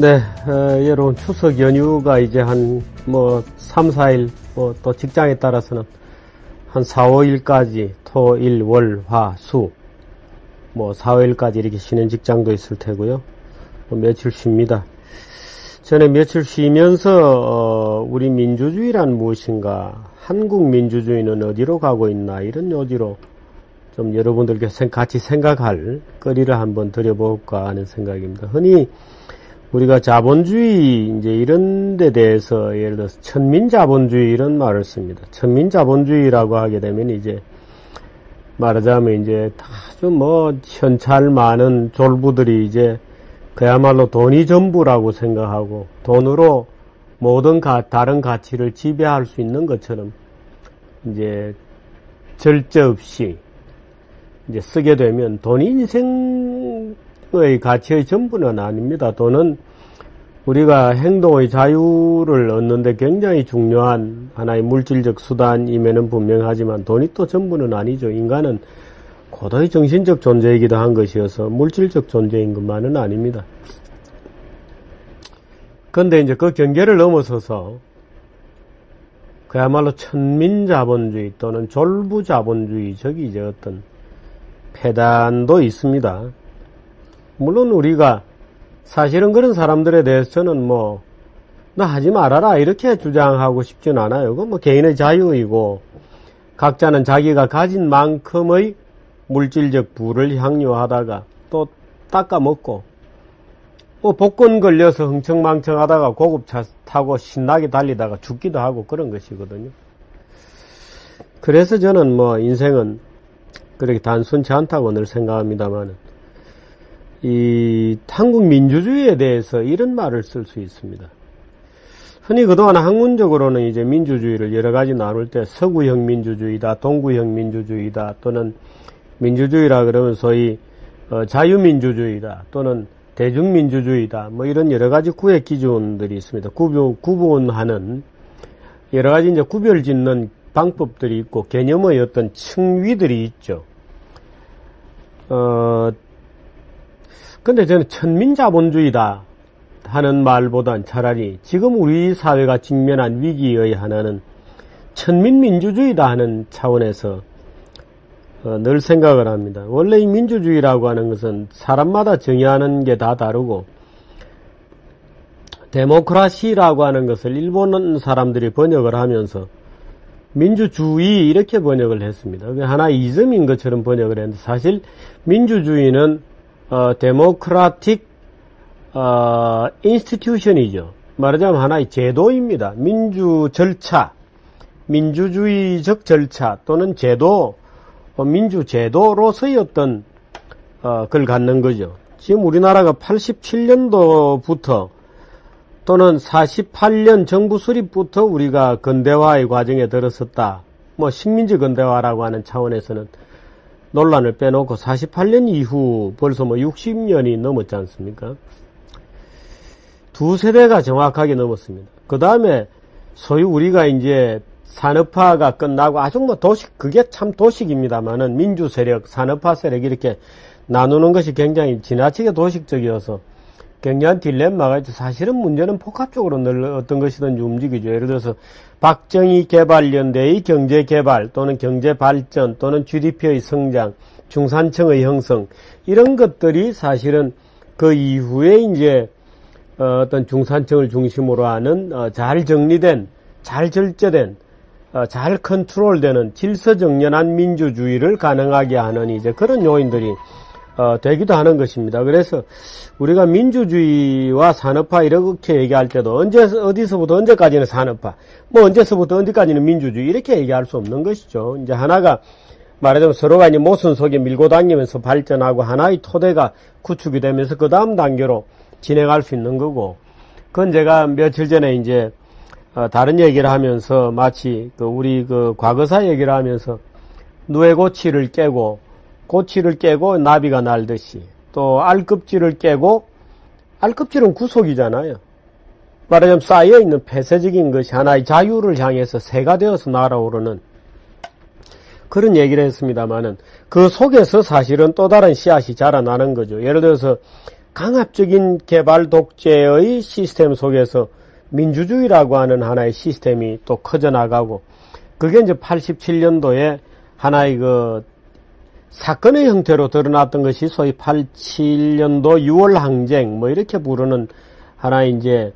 네, 여러분 추석 연휴가 이제 한 3, 4일, 또 직장에 따라서는 한 4, 5일까지 토, 일, 월, 화, 수 4, 5일까지 이렇게 쉬는 직장도 있을 테고요. 며칠 쉽니다. 전에 며칠 쉬면서 우리 민주주의란 무엇인가, 한국 민주주의는 어디로 가고 있나, 이런 요지로 좀 여러분들께 같이 생각할 거리를 한번 드려볼까 하는 생각입니다. 흔히 우리가 자본주의 이제 이런 데 대해서 예를 들어서 천민자본주의 이런 말을 씁니다. 천민자본주의라고 하게 되면 이제 말하자면 이제 아주 현찰 많은 졸부들이 이제 그야말로 돈이 전부라고 생각하고 돈으로 모든 다른 가치를 지배할 수 있는 것처럼 이제 절제 없이 이제 쓰게 되면 돈이 인생의 가치의 전부는 아닙니다. 돈은 우리가 행동의 자유를 얻는데 굉장히 중요한 하나의 물질적 수단임에는 분명하지만 돈이 또 전부는 아니죠. 인간은 고도의 정신적 존재이기도 한 것이어서 물질적 존재인 것만은 아닙니다. 그런데 이제 그 경계를 넘어서서 그야말로 천민자본주의 또는 졸부자본주의, 저기 이제 어떤 폐단도 있습니다. 물론 우리가 사실은 그런 사람들에 대해서 저는 나 하지 말아라 이렇게 주장하고 싶진 않아요. 그건 개인의 자유이고 각자는 자기가 가진 만큼의 물질적 부를 향유하다가 또 닦아먹고 복권 걸려서 흥청망청하다가 고급차 타고 신나게 달리다가 죽기도 하고 그런 것이거든요. 그래서 저는 인생은 그렇게 단순치 않다고 늘 생각합니다만 이 한국 민주주의에 대해서 이런 말을 쓸 수 있습니다. 흔히 그동안 학문적으로는 이제 민주주의를 여러 가지 나눌 때 서구형 민주주의다, 동구형 민주주의다, 또는 민주주의라 그러면 소위 자유민주주의다, 또는 대중민주주의다, 이런 여러 가지 구획 기준들이 있습니다. 구분하는 여러 가지 이제 구별 짓는 방법들이 있고 개념의 어떤 층위들이 있죠. 근데 저는 천민자본주의다 하는 말보단 차라리 지금 우리 사회가 직면한 위기의 하나는 천민민주주의다 하는 차원에서 늘 생각을 합니다. 원래 이 민주주의라고 하는 것은 사람마다 정의하는 게 다 다르고 데모크라시라고 하는 것을 일본 사람들이 번역을 하면서 민주주의 이렇게 번역을 했습니다. 하나의 이즘인 것처럼 번역을 했는데 사실 민주주의는 데모크라틱 인스티튜션이죠. 말하자면 하나의 제도입니다. 민주 절차, 민주주의적 절차 또는 제도, 민주 제도로서의 어떤 걸 갖는 거죠. 지금 우리나라가 87년도부터 또는 48년 정부 수립부터 우리가 근대화의 과정에 들어섰다. 식민지 근대화라고 하는 차원에서는 논란을 빼놓고 48년 이후 벌써 60년이 넘었지 않습니까? 두 세대가 정확하게 넘었습니다. 그 다음에 소위 우리가 이제 산업화가 끝나고 아주 도식, 그게 참 도식입니다만은 민주 세력, 산업화 세력 이렇게 나누는 것이 굉장히 지나치게 도식적이어서 굉장한 딜레마가 있죠. 사실은 문제는 복합적으로 늘 어떤 것이든지 움직이죠. 예를 들어서 박정희 개발연대의 경제개발 또는 경제발전 또는 GDP의 성장, 중산층의 형성 이런 것들이 사실은 그 이후에 이제 어떤 중산층을 중심으로 하는 잘 정리된, 잘 절제된, 잘 컨트롤되는 질서정연한 민주주의를 가능하게 하는 이제 그런 요인들이 되기도 하는 것입니다. 그래서 우리가 민주주의와 산업화 이렇게 얘기할 때도 어디서부터 언제까지는 산업화, 언제서부터 언제까지는 민주주의 이렇게 얘기할 수 없는 것이죠. 이제 하나가 말하자면 서로가 이제 모순 속에 밀고 다니면서 발전하고 하나의 토대가 구축이 되면서 그 다음 단계로 진행할 수 있는 거고, 그건 제가 며칠 전에 이제 다른 얘기를 하면서 마치 우리 과거사 얘기를 하면서 누에 고치를 깨고 나비가 날듯이 또 알껍질을 깨고 알껍질은 구속이잖아요. 말하자면 쌓여있는 폐쇄적인 것이 하나의 자유를 향해서 새가 되어서 날아오르는 그런 얘기를 했습니다만은 그 속에서 사실은 또 다른 씨앗이 자라나는 거죠. 예를 들어서 강압적인 개발 독재의 시스템 속에서 민주주의라고 하는 하나의 시스템이 또 커져나가고, 그게 이제 87년도에 하나의 그 사건의 형태로 드러났던 것이 소위 87년도 6월 항쟁, 뭐 이렇게 부르는 하나의 이제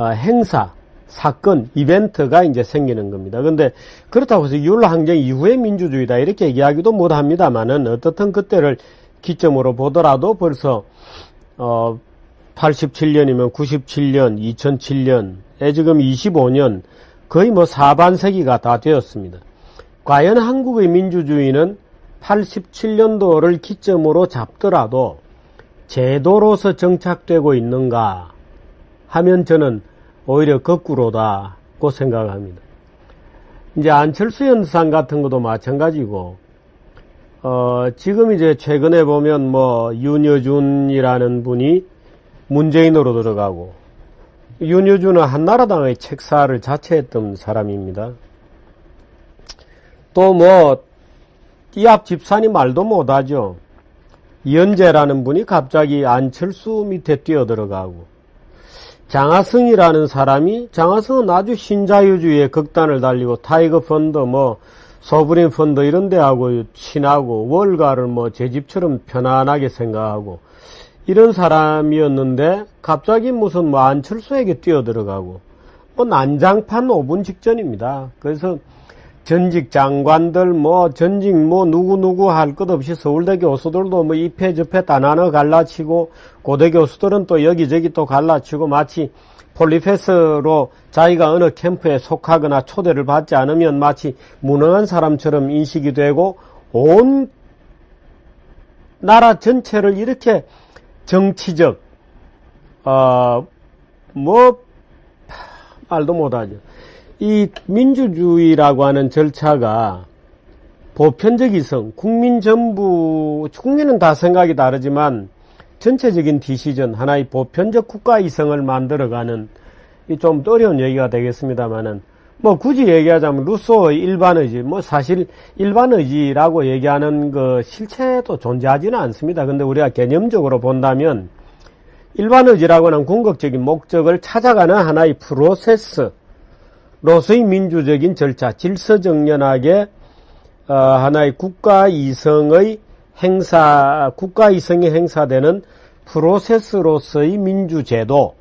행사, 사건, 이벤트가 이제 생기는 겁니다. 근데 그렇다고 해서 6월 항쟁 이후의 민주주의다 이렇게 얘기하기도 못 합니다만은, 어떻든 그때를 기점으로 보더라도 벌써 87년이면 97년, 2007년에 지금 25년, 거의 뭐 사반세기가 다 되었습니다. 과연 한국의 민주주의는 87년도를 기점으로 잡더라도 제도로서 정착되고 있는가 하면 저는 오히려 거꾸로다고 생각합니다. 이제 안철수 현상 같은 것도 마찬가지고, 지금 이제 최근에 보면 뭐 윤여준이라는 분이 문재인으로 들어가고, 윤여준은 한나라당의 책사를 자처했던 사람입니다. 또 뭐 이 앞 집산이 말도 못하죠. 이현재라는 분이 갑자기 안철수 밑에 뛰어들어가고, 장하성이라는 사람이, 장하성은 아주 신자유주의의 극단을 달리고 타이거 펀드, 뭐 소브린 펀드 이런 데하고 친하고, 월가를 뭐 제 집처럼 편안하게 생각하고 이런 사람이었는데, 갑자기 무슨 뭐 안철수에게 뛰어들어가고, 뭐 난장판 5분 직전입니다. 그래서 전직 장관들, 뭐 전직 뭐 누구누구 할 것 없이 서울대 교수들도 뭐 이패 저패 다 나눠 갈라치고, 고대 교수들은 또 여기저기 또 갈라치고, 마치 폴리페스로 자기가 어느 캠프에 속하거나 초대를 받지 않으면 마치 무능한 사람처럼 인식이 되고, 온 나라 전체를 이렇게 정치적 뭐 말도 못하죠. 이 민주주의라고 하는 절차가 보편적 이성, 국민 전부, 국민은 다 생각이 다르지만 전체적인 디시전, 하나의 보편적 국가 이성을 만들어가는, 좀 어려운 얘기가 되겠습니다만은, 뭐 굳이 얘기하자면 루소의 일반의지, 뭐 사실 일반의지라고 얘기하는 그 실체도 존재하지는 않습니다. 근데 우리가 개념적으로 본다면 일반의지라고 하는 궁극적인 목적을 찾아가는 하나의 프로세스, 로서의 민주적인 절차, 질서정연하게 하나의 국가이성이 행사되는 프로세스로서의 민주제도,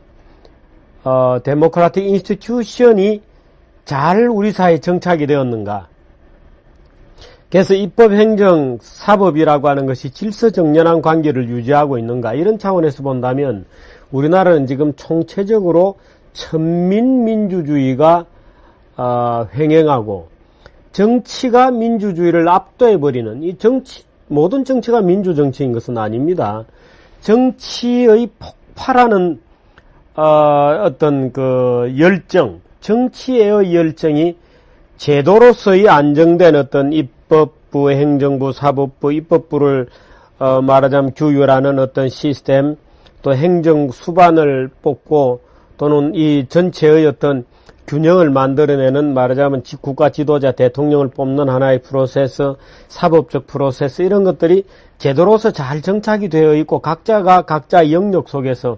데모크라틱 인스티튜션이 잘 우리 사회에 정착이 되었는가. 그래서 입법, 행정, 사법이라고 하는 것이 질서정연한 관계를 유지하고 있는가. 이런 차원에서 본다면 우리나라는 지금 총체적으로 천민민주주의가 횡행하고, 정치가 민주주의를 압도해버리는, 이 모든 정치가 민주정치인 것은 아닙니다. 정치의 폭발하는 어떤 그 열정, 정치의 열정이 제도로서의 안정된 어떤 입법부, 행정부, 사법부, 입법부를 말하자면 규율하는 어떤 시스템, 또 행정 수반을 뽑고, 또는 이 전체의 어떤 균형을 만들어내는, 말하자면 국가 지도자, 대통령을 뽑는 하나의 프로세스, 사법적 프로세스, 이런 것들이 제도로서 잘 정착이 되어 있고, 각자가 각자의 영역 속에서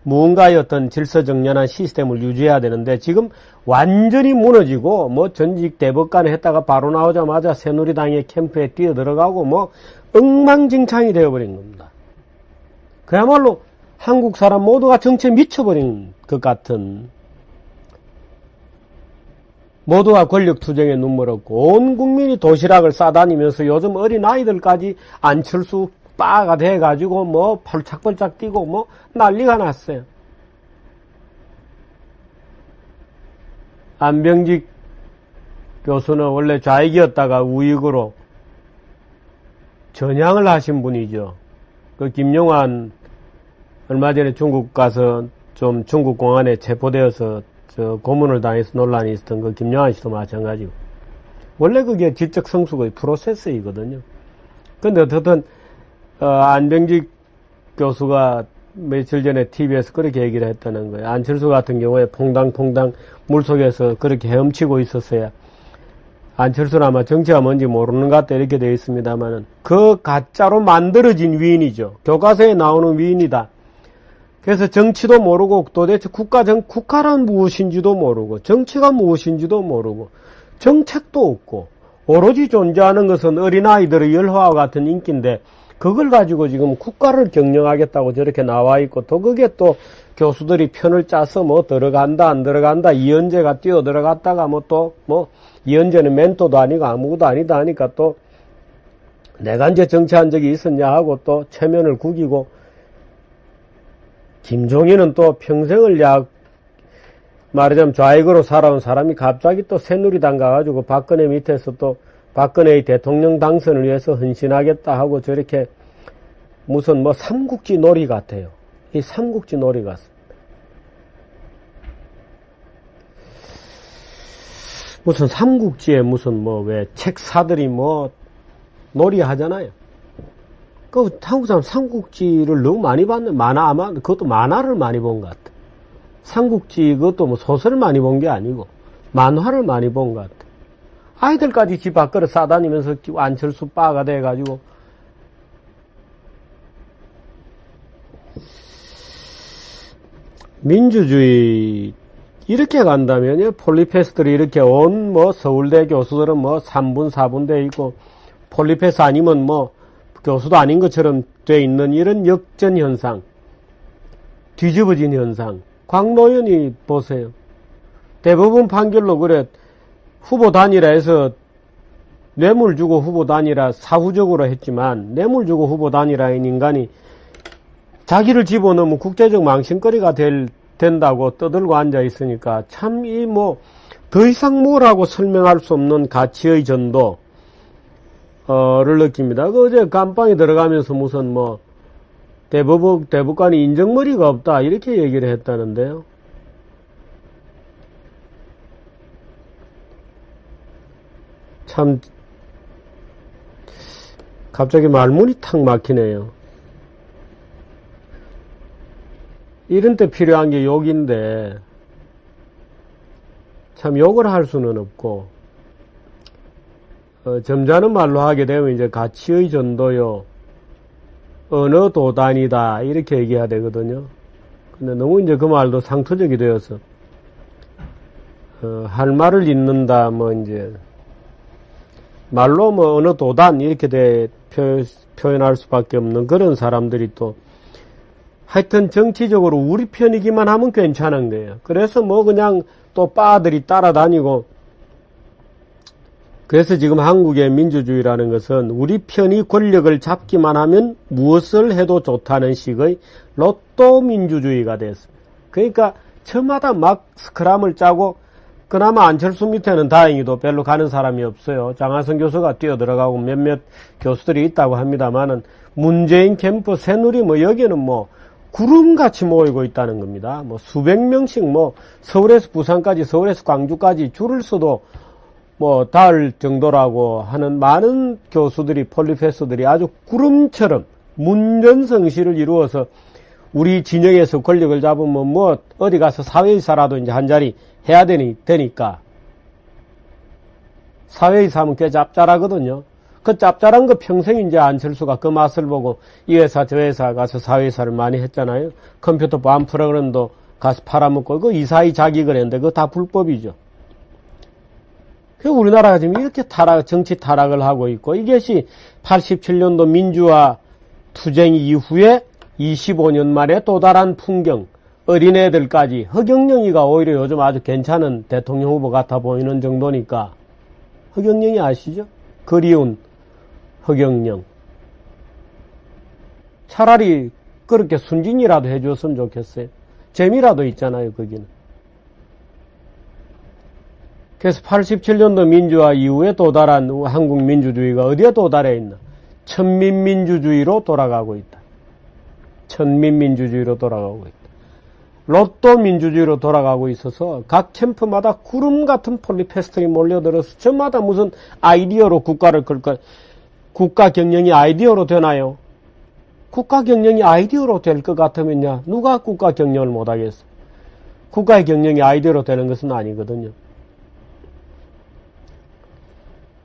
무언가의 어떤 질서정연한 시스템을 유지해야 되는데, 지금 완전히 무너지고, 뭐 전직 대법관에 했다가 바로 나오자마자 새누리당의 캠프에 뛰어들어가고, 뭐 엉망진창이 되어버린 겁니다. 그야말로 한국 사람 모두가 정치에 미쳐버린 것 같은, 모두가 권력투쟁에 눈멀었고, 온 국민이 도시락을 싸다니면서 요즘 어린아이들까지 안철수 빠가 돼가지고 뭐 펄짝펄짝 뛰고 뭐 난리가 났어요. 안병직 교수는 원래 좌익이었다가 우익으로 전향을 하신 분이죠. 그 김용환 얼마 전에 중국 가서 좀 중국 공안에 체포되어서 고문을 당해서 논란이 있었던 그 김용환 씨도 마찬가지고, 원래 그게 질적 성숙의 프로세스이거든요. 근데 어쨌든 안병직 교수가 며칠 전에 TV에서 그렇게 얘기를 했다는 거예요. 안철수 같은 경우에 퐁당퐁당 물속에서 그렇게 헤엄치고 있었어야, 안철수는 아마 정치가 뭔지 모르는 것 같다 이렇게 되어 있습니다만은, 그 가짜로 만들어진 위인이죠. 교과서에 나오는 위인이다. 그래서 정치도 모르고 도대체 국가란 무엇인지도 모르고 정치가 무엇인지도 모르고 정책도 없고 오로지 존재하는 것은 어린아이들의 열화와 같은 인기인데 그걸 가지고 지금 국가를 경영하겠다고 저렇게 나와 있고 또 그게 또 교수들이 편을 짜서 뭐 들어간다 안 들어간다 이현재가 뛰어 들어갔다가 이현재는 멘토도 아니고 아무것도 아니다 하니까 또 내가 이제 정치한 적이 있었냐 하고 또 체면을 구기고 김종인은 또 평생을 말하자면 좌익으로 살아온 사람이 갑자기 또 새누리당 가가지고 박근혜 밑에서 또 박근혜의 대통령 당선을 위해서 헌신하겠다 하고 저렇게 무슨 삼국지 놀이 같아요. 이 삼국지 놀이 같습니다. 무슨 삼국지에 무슨 왜 책사들이 놀이 하잖아요. 한국 사람 삼국지를 너무 많이 봤네. 아마 그것도 만화를 많이 본 것 같아. 삼국지 그것도 소설을 많이 본 게 아니고 만화를 많이 본 것 같아. 아이들까지 집 밖으로 싸다니면서 안철수 빠가 돼가지고 민주주의 이렇게 간다면요 폴리페스들이 이렇게 온 서울대 교수들은 3분 4분 돼 있고 폴리페스 아니면 교수도 아닌 것처럼 돼 있는 이런 역전 현상, 뒤집어진 현상. 광노현이 보세요. 대법원 판결로 그래 후보 단일화해서 뇌물 주고 후보 단일화 사후적으로 했지만 뇌물 주고 후보 단일화인 인간이 자기를 집어넣으면 국제적 망신거리가 된다고 떠들고 앉아 있으니까 참 더 이상 뭐라고 설명할 수 없는 가치의 전도 를 느낍니다. 어제 감방에 들어가면서 무슨 대법관이 인정머리가 없다 이렇게 얘기를 했다는데요. 참 갑자기 말문이 탁 막히네요. 이런 때 필요한 게 욕인데 참 욕을 할 수는 없고 점잖은 말로 하게 되면 이제 가치의 전도요 언어 도단이다 이렇게 얘기해야 되거든요. 근데 너무 이제 그 말도 상투적이 되어서 할 말을 잇는다 이제 말로 언어 도단 이렇게 표현할 수밖에 없는 그런 사람들이 또 하여튼 정치적으로 우리 편이기만 하면 괜찮은 거예요. 그래서 그냥 또 빠들이 따라다니고 그래서 지금 한국의 민주주의라는 것은 우리 편이 권력을 잡기만 하면 무엇을 해도 좋다는 식의 로또 민주주의가 됐습니다. 그러니까 저마다 막 스크램을 짜고 그나마 안철수 밑에는 다행히도 별로 가는 사람이 없어요. 장하성 교수가 뛰어들어가고 몇몇 교수들이 있다고 합니다만은 문재인 캠프 새누리 여기는 구름같이 모이고 있다는 겁니다. 수백 명씩 서울에서 부산까지 서울에서 광주까지 줄을 서도 닿을 정도라고 하는 많은 교수들이 폴리페서들이 아주 구름처럼 문전성시를 이루어서 우리 진영에서 권력을 잡으면 어디 가서 사회이사라도 이제 한 자리 해야 되니까 사회이사하면 꽤 짭짤하거든요. 그 짭짤한 거 평생 이제 안철수가 그 맛을 보고 이 회사 저 회사 가서 사회이사를 많이 했잖아요. 컴퓨터 보안 프로그램도 가서 팔아먹고 그 이사의 자격을 했는데 그거 다 불법이죠. 우리나라가 지금 이렇게 정치 타락을 하고 있고 이것이 87년도 민주화 투쟁 이후에 25년 만에 또 다른 풍경, 어린애들까지 허경영이가 오히려 요즘 아주 괜찮은 대통령 후보 같아 보이는 정도니까 허경영이 아시죠? 그리운 허경영. 차라리 그렇게 순진이라도 해줬으면 좋겠어요. 재미라도 있잖아요, 거기는. 그래서 87년도 민주화 이후에 도달한 한국 민주주의가 어디에 도달해 있나? 천민민주주의로 돌아가고 있다. 천민민주주의로 돌아가고 있다. 로또 민주주의로 돌아가고 있어서 각 캠프마다 구름 같은 폴리페스트리 몰려들어서 저마다 무슨 아이디어로 국가를 끌까? 국가 경영이 아이디어로 되나요? 국가 경영이 아이디어로 될 것 같으면야 누가 국가 경영을 못하겠어? 국가의 경영이 아이디어로 되는 것은 아니거든요.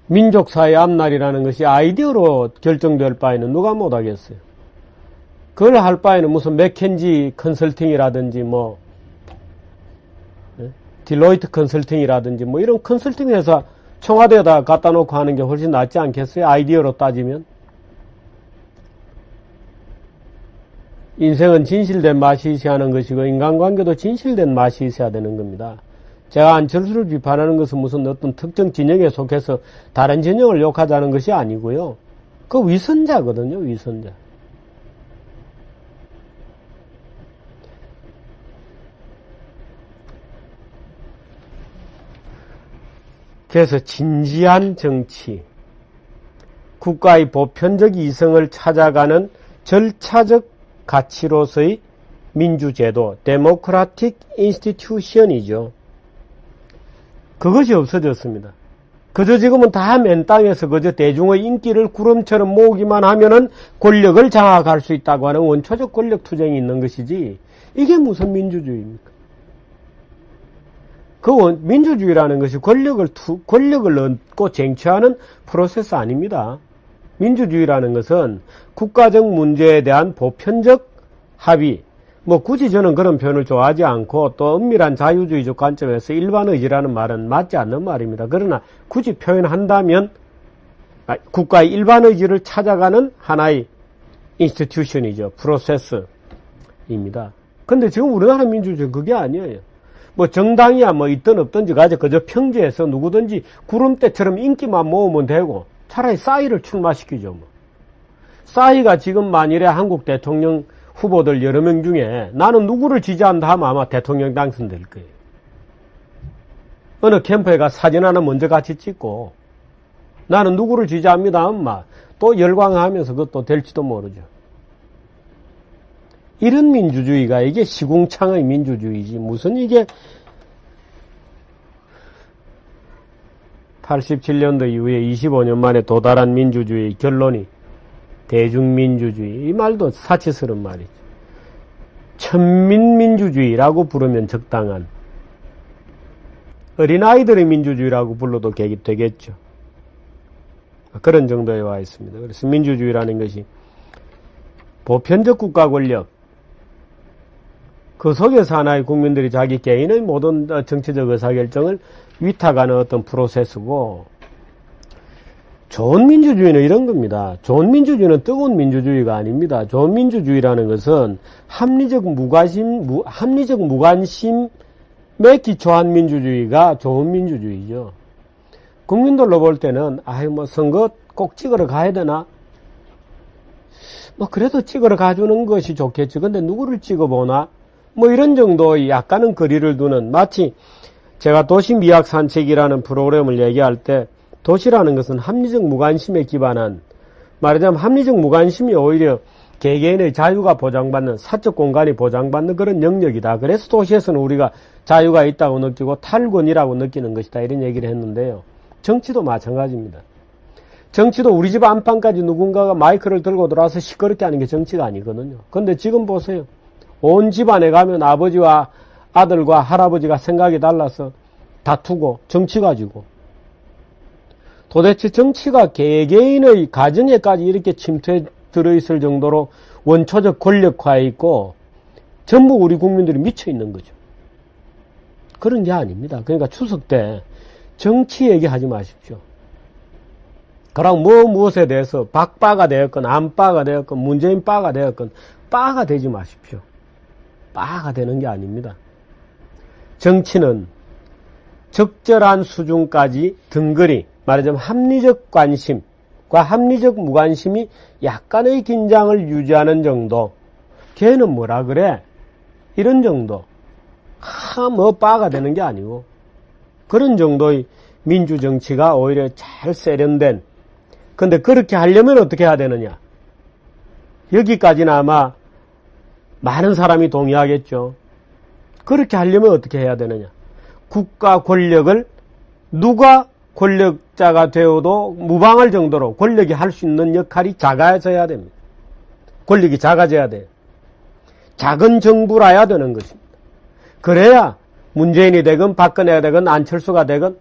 민족사회 앞날이라는 것이 아이디어로 결정될 바에는 누가 못하겠어요. 그걸 할 바에는 무슨 맥켄지 컨설팅이라든지 뭐 딜로이트 컨설팅이라든지 뭐 이런 컨설팅 회사 청와대에다 갖다 놓고 하는 게 훨씬 낫지 않겠어요? 아이디어로 따지면. 인생은 진실된 맛이 있어야 하는 것이고 인간관계도 진실된 맛이 있어야 되는 겁니다. 제가 안철수를 비판하는 것은 무슨 어떤 특정 진영에 속해서 다른 진영을 욕하자는 것이 아니고요. 그 위선자거든요. 위선자. 그래서 진지한 정치, 국가의 보편적 이성을 찾아가는 절차적 가치로서의 민주제도, 데모크라틱 인스티튜션이죠. 그것이 없어졌습니다. 그저 지금은 다 맨 땅에서 그저 대중의 인기를 구름처럼 모으기만 하면은 권력을 장악할 수 있다고 하는 원초적 권력 투쟁이 있는 것이지, 이게 무슨 민주주의입니까? 민주주의라는 것이 권력을 얻고 쟁취하는 프로세스 아닙니다. 민주주의라는 것은 국가적 문제에 대한 보편적 합의, 뭐 굳이 저는 그런 표현을 좋아하지 않고 또 엄밀한 자유주의적 관점에서 일반의지라는 말은 맞지 않는 말입니다. 그러나 굳이 표현한다면 국가의 일반의지를 찾아가는 하나의 인스티튜션이죠. 프로세스입니다. 근데 지금 우리나라 민주주의는 그게 아니에요. 뭐 정당이야 뭐 있든 없든지 가져 그저 평지에서 누구든지 구름대처럼 인기만 모으면 되고 차라리 싸이를 출마시키죠. 뭐. 싸이가 지금 만일에 한국 대통령 후보들 여러 명 중에 나는 누구를 지지한다 하면 아마 대통령 당선될 거예요. 어느 캠프에 가 사진 하나 먼저 같이 찍고 나는 누구를 지지합니다 하면 또 열광하면서 그것도 될지도 모르죠. 이런 민주주의가 이게 시궁창의 민주주의지 무슨 이게 87년도 이후에 25년 만에 도달한 민주주의 결론이 대중민주주의, 이 말도 사치스러운 말이죠. 천민민주주의라고 부르면 적당한, 어린아이들의 민주주의라고 불러도 되겠죠. 그런 정도에 와 있습니다. 그래서 민주주의라는 것이 보편적 국가 권력, 그 속에서 하나의 국민들이 자기 개인의 모든 정치적 의사결정을 위탁하는 어떤 프로세스고, 좋은 민주주의는 이런 겁니다. 좋은 민주주의는 뜨거운 민주주의가 아닙니다. 좋은 민주주의라는 것은 합리적 무관심에 기초한 민주주의가 좋은 민주주의죠. 국민들로 볼 때는 뭐 선거 꼭 찍으러 가야 되나? 뭐 그래도 찍으러 가주는 것이 좋겠지. 근데 누구를 찍어보나? 뭐 이런 정도의 약간은 거리를 두는, 마치 제가 도시미학 산책이라는 프로그램을 얘기할 때 도시라는 것은 합리적 무관심에 기반한, 말하자면 합리적 무관심이 오히려 개개인의 자유가 보장받는, 사적 공간이 보장받는 그런 영역이다. 그래서 도시에서는 우리가 자유가 있다고 느끼고 탈권이라고 느끼는 것이다. 이런 얘기를 했는데요. 정치도 마찬가지입니다. 정치도 우리 집 안방까지 누군가가 마이크를 들고 들어와서 시끄럽게 하는 게 정치가 아니거든요. 근데 지금 보세요. 온 집안에 가면 아버지와 아들과 할아버지가 생각이 달라서 다투고 정치 가지고, 도대체 정치가 개개인의 가정에까지 이렇게 침투해 들어있을 정도로 원초적 권력화에 있고 전부 우리 국민들이 미쳐 있는 거죠. 그런 게 아닙니다. 그러니까 추석 때 정치 얘기하지 마십시오. 그럼 무엇에 대해서 박빠가 되었건 안빠가 되었건 문재인 빠가 되었건 빠가 되지 마십시오. 빠가 되는 게 아닙니다. 정치는 적절한 수준까지 등거리, 말하자면 합리적 관심과 합리적 무관심이 약간의 긴장을 유지하는 정도, 걔는 뭐라 그래? 이런 정도. 뭐 빠가 되는 게 아니고, 그런 정도의 민주정치가 오히려 잘 세련된, 근데 그렇게 하려면 어떻게 해야 되느냐? 여기까지는 아마 많은 사람이 동의하겠죠. 그렇게 하려면 어떻게 해야 되느냐? 국가 권력을 누가 권력자가 되어도 무방할 정도로 권력이 할 수 있는 역할이 작아져야 됩니다. 권력이 작아져야 돼요. 작은 정부라야 되는 것입니다. 그래야 문재인이 되건 박근혜가 되건 안철수가 되건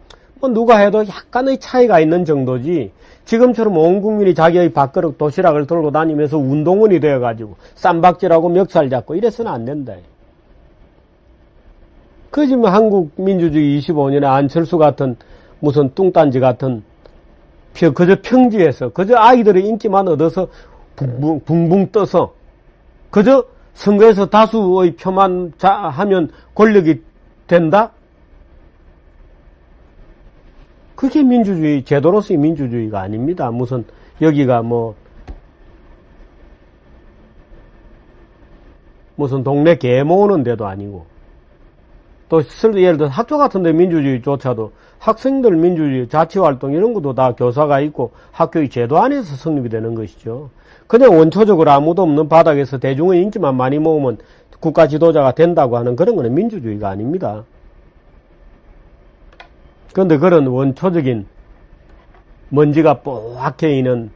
누가 해도 약간의 차이가 있는 정도지, 지금처럼 온 국민이 자기의 밥그릇 도시락을 들고 다니면서 운동원이 되어가지고 쌈박질하고 멱살 잡고 이래서는 안 된다. 그 지금 한국 민주주의 25년에 안철수 같은 무슨 뚱딴지 같은 그저 평지에서 그저 아이들의 인기만 얻어서 붕붕 떠서 그저 선거에서 다수의 표만 하면 권력이 된다? 그게 민주주의, 제도로서의 민주주의가 아닙니다. 무슨 여기가 무슨 동네 개 모으는 데도 아니고, 또 예를 들어 학교 같은 데 민주주의조차도 학생들 민주주의 자치활동 이런 것도 다 교사가 있고 학교의 제도 안에서 성립이 되는 것이죠. 그냥 원초적으로 아무도 없는 바닥에서 대중의 인기만 많이 모으면 국가 지도자가 된다고 하는 그런 거는 민주주의가 아닙니다. 그런데 그런 원초적인 먼지가 뽀얗게 있는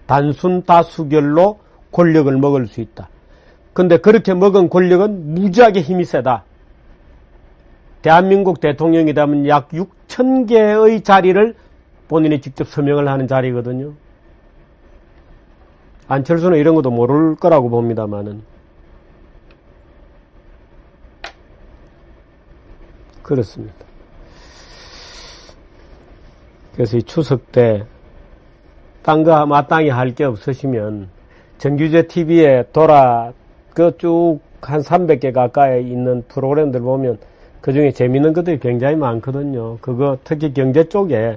단순 다수결로 권력을 먹을 수 있다. 근데 그렇게 먹은 권력은 무지하게 힘이 세다. 대한민국 대통령이 되면 약 6,000개의 자리를 본인이 직접 서명을 하는 자리거든요. 안철수는 이런 것도 모를 거라고 봅니다만은. 그렇습니다. 그래서 이 추석 때 딴 거 마땅히 할 게 없으시면 정규제 TV에 쭉 한 300개 가까이 있는 프로그램들 보면 그 중에 재밌는 것들이 굉장히 많거든요. 그거 특히 경제 쪽에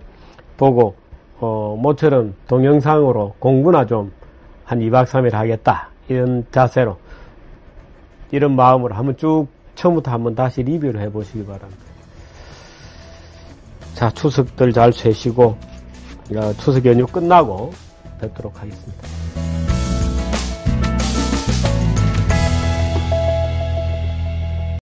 보고 모처럼 동영상으로 공부나 좀 한 2박 3일 하겠다 이런 자세로 이런 마음으로 한번 쭉 처음부터 한번 다시 리뷰를 해보시기 바랍니다. 자, 추석들 잘 쉬시고 추석 연휴 끝나고 뵙도록 하겠습니다.